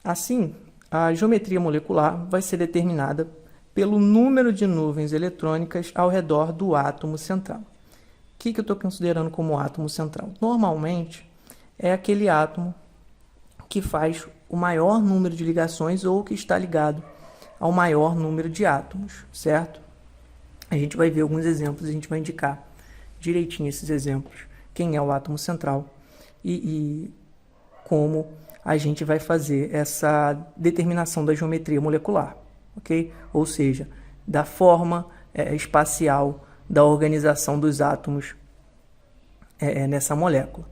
Assim, a geometria molecular vai ser determinada pelo número de nuvens eletrônicas ao redor do átomo central. O que eu estou considerando como átomo central? Normalmente, é aquele átomo que faz o maior número de ligações ou que está ligado ao maior número de átomos, certo? A gente vai ver alguns exemplos, a gente vai indicar direitinho esses exemplos, quem é o átomo central e como a gente vai fazer essa determinação da geometria molecular, ok? Ou seja, da forma espacial da organização dos átomos nessa molécula.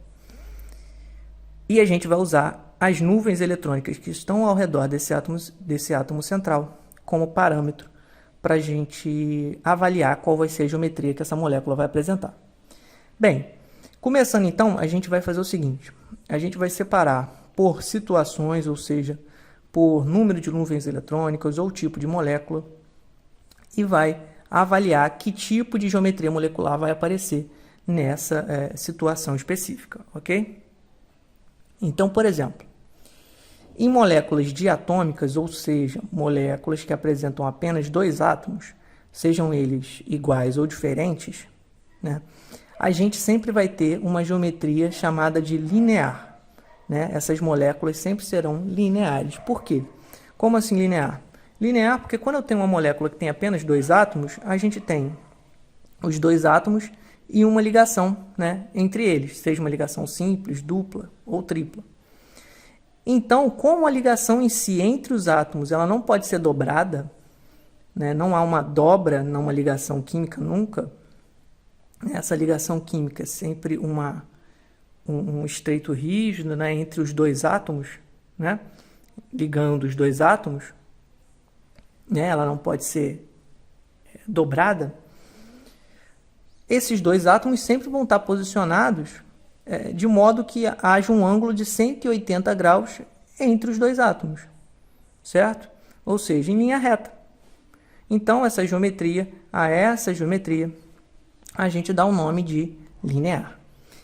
E a gente vai usar as nuvens eletrônicas que estão ao redor desse átomo central como parâmetro para a gente avaliar qual vai ser a geometria que essa molécula vai apresentar. Bem, começando então, a gente vai fazer o seguinte, a gente vai separar por situações, ou seja, por número de nuvens eletrônicas ou tipo de molécula, e vai avaliar que tipo de geometria molecular vai aparecer nessa situação específica, ok? Então, por exemplo, em moléculas diatômicas, ou seja, moléculas que apresentam apenas dois átomos, sejam eles iguais ou diferentes, né, a gente sempre vai ter uma geometria chamada de linear. Né? Essas moléculas sempre serão lineares. Por quê? Como assim linear? Linear porque quando eu tenho uma molécula que tem apenas dois átomos, a gente tem os dois átomos e uma ligação, né, entre eles, seja uma ligação simples, dupla ou tripla. Então, como a ligação em si entre os átomos ela não pode ser dobrada, né, não há uma dobra numa ligação química nunca, essa ligação química é sempre um estreito rígido, né, entre os dois átomos, né, ligando os dois átomos, né, ela não pode ser dobrada. Esses dois átomos sempre vão estar posicionados de modo que haja um ângulo de 180 graus entre os dois átomos, certo? Ou seja, em linha reta. Então, essa geometria, a gente dá o nome de linear.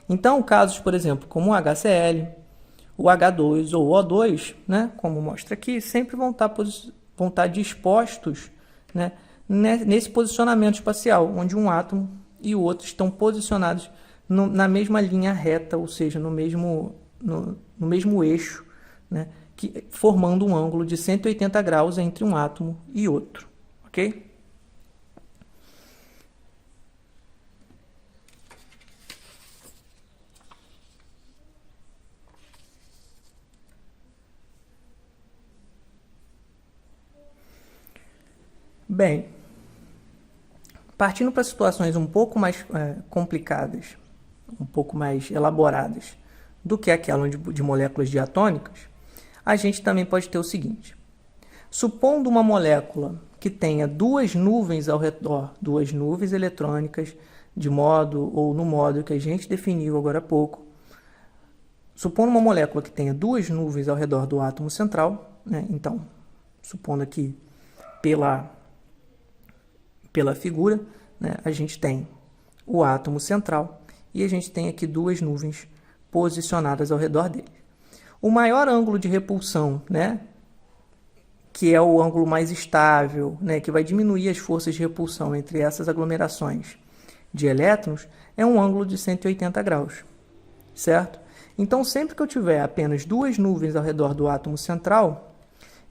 Então, casos, por exemplo, como o HCl, o H2 ou o O2, né, como mostra aqui, sempre vão estar dispostos, né, nesse posicionamento espacial, onde um átomo e o outro estão posicionados na mesma linha reta, ou seja, no mesmo eixo, né, formando um ângulo de 180 graus entre um átomo e outro. Ok? Bem, partindo para situações um pouco mais complicadas, um pouco mais elaboradas do que aquela de moléculas diatômicas, a gente também pode ter o seguinte. Supondo uma molécula que tenha duas nuvens ao redor, duas nuvens eletrônicas, de modo ou no modo que a gente definiu agora há pouco, supondo uma molécula que tenha duas nuvens ao redor do átomo central, né, então, supondo aqui pela figura, né, a gente tem o átomo central e a gente tem aqui duas nuvens posicionadas ao redor dele. O maior ângulo de repulsão, né, que é o ângulo mais estável, né, que vai diminuir as forças de repulsão entre essas aglomerações de elétrons, é um ângulo de 180 graus, certo? Então, sempre que eu tiver apenas duas nuvens ao redor do átomo central,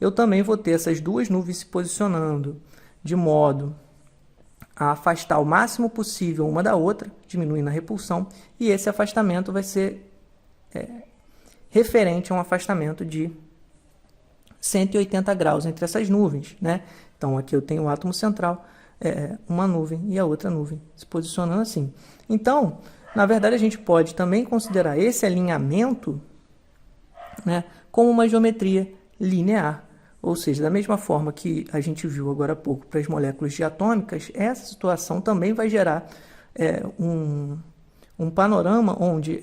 eu também vou ter essas duas nuvens se posicionando de modo a afastar o máximo possível uma da outra, diminuindo a repulsão, e esse afastamento vai ser referente a um afastamento de 180 graus entre essas nuvens, né? Então, aqui eu tenho o átomo central, uma nuvem e a outra nuvem se posicionando assim. Então, na verdade, a gente pode também considerar esse alinhamento, né, como uma geometria linear. Ou seja, da mesma forma que a gente viu agora há pouco para as moléculas diatômicas, essa situação também vai gerar um panorama onde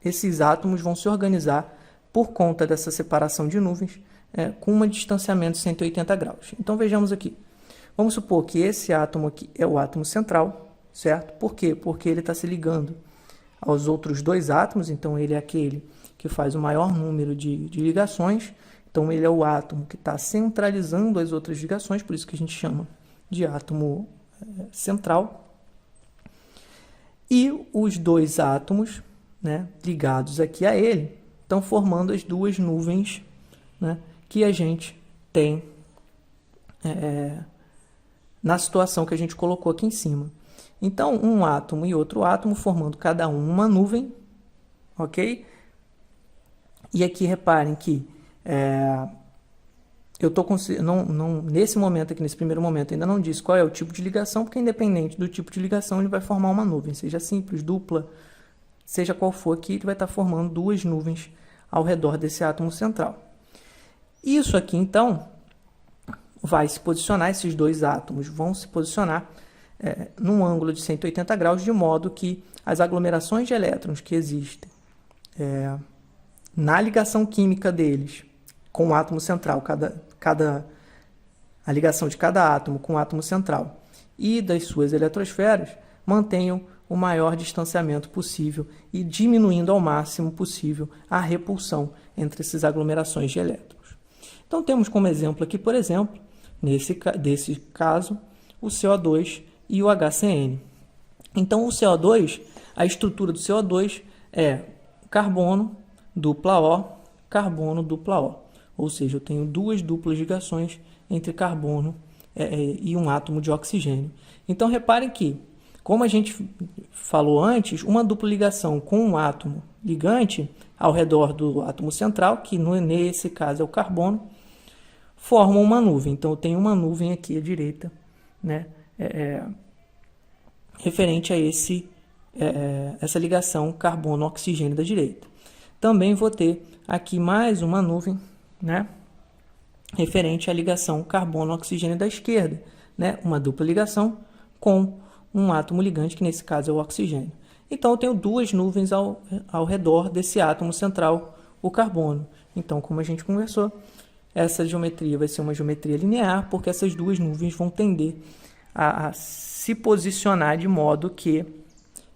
esses átomos vão se organizar por conta dessa separação de nuvens com um distanciamento de 180 graus. Então, vejamos aqui. Vamos supor que esse átomo aqui é o átomo central, certo? Por quê? Porque ele está se ligando aos outros dois átomos, então ele é aquele que faz o maior número de ligações. Então, ele é o átomo que está centralizando as outras ligações, por isso que a gente chama de átomo central. E os dois átomos, né, ligados aqui a ele estão formando as duas nuvens, né, que a gente tem na situação que a gente colocou aqui em cima. Então, um átomo e outro átomo formando cada um uma nuvem, ok? E aqui reparem que eu estou nesse momento aqui, nesse primeiro momento, ainda não disse qual é o tipo de ligação, porque independente do tipo de ligação, ele vai formar uma nuvem, seja simples, dupla, seja qual for aqui, ele vai estar formando duas nuvens ao redor desse átomo central. Isso aqui, então, vai se posicionar, esses dois átomos vão se posicionar num ângulo de 180 graus, de modo que as aglomerações de elétrons que existem na ligação química deles com o átomo central, a ligação de cada átomo com o átomo central e das suas eletrosferas, mantenham o maior distanciamento possível e diminuindo ao máximo possível a repulsão entre essas aglomerações de elétrons. Então, temos como exemplo aqui, por exemplo, desse caso, o CO2 e o HCN. Então, o CO2, a estrutura do CO2 é carbono, dupla O, carbono, dupla O. Ou seja, eu tenho duas duplas ligações entre carbono e um átomo de oxigênio. Então, reparem que, como a gente falou antes, uma dupla ligação com um átomo ligante ao redor do átomo central, que nesse caso é o carbono, formam uma nuvem. Então, eu tenho uma nuvem aqui à direita, né, referente a essa ligação carbono-oxigênio da direita. Também vou ter aqui mais uma nuvem, né, referente à ligação carbono-oxigênio da esquerda, né, uma dupla ligação com um átomo ligante, que nesse caso é o oxigênio. Então, eu tenho duas nuvens ao redor desse átomo central, o carbono. Então, como a gente conversou, essa geometria vai ser uma geometria linear, porque essas duas nuvens vão tender a se posicionar de modo que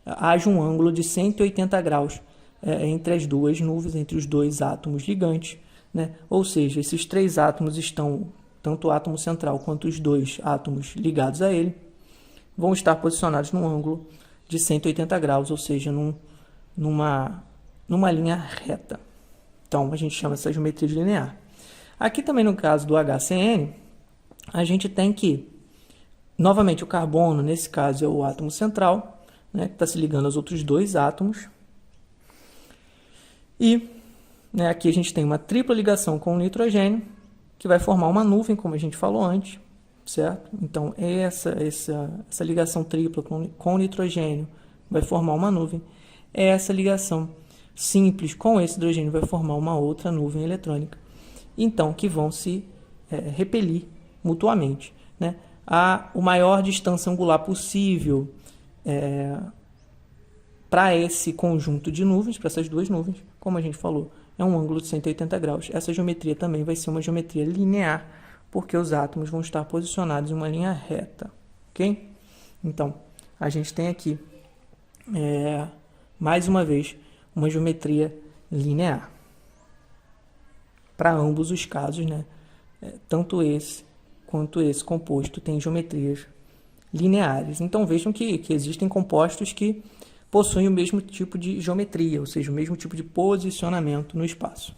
haja um ângulo de 180 graus entre as duas nuvens, entre os dois átomos ligantes, né? Ou seja, esses três átomos estão, tanto o átomo central quanto os dois átomos ligados a ele, vão estar posicionados num ângulo de 180 graus, ou seja, numa linha reta. Então, a gente chama essa geometria de linear. Aqui também no caso do HCN, a gente tem que, novamente, o carbono, nesse caso, é o átomo central, né, que está se ligando aos outros dois átomos. E aqui a gente tem uma tripla ligação com o nitrogênio, que vai formar uma nuvem, como a gente falou antes, certo? Então, essa ligação tripla com o nitrogênio vai formar uma nuvem. Essa ligação simples com esse hidrogênio vai formar uma outra nuvem eletrônica. Então, que vão se repelir mutuamente, né? O maior distância angular possível para esse conjunto de nuvens, para essas duas nuvens, como a gente falou, é um ângulo de 180 graus. Essa geometria também vai ser uma geometria linear, porque os átomos vão estar posicionados em uma linha reta, ok? Então, a gente tem aqui, mais uma vez, uma geometria linear. Para ambos os casos, né? Tanto esse quanto esse composto tem geometrias lineares. Então, vejam que existem compostos que possuem o mesmo tipo de geometria, ou seja, o mesmo tipo de posicionamento no espaço.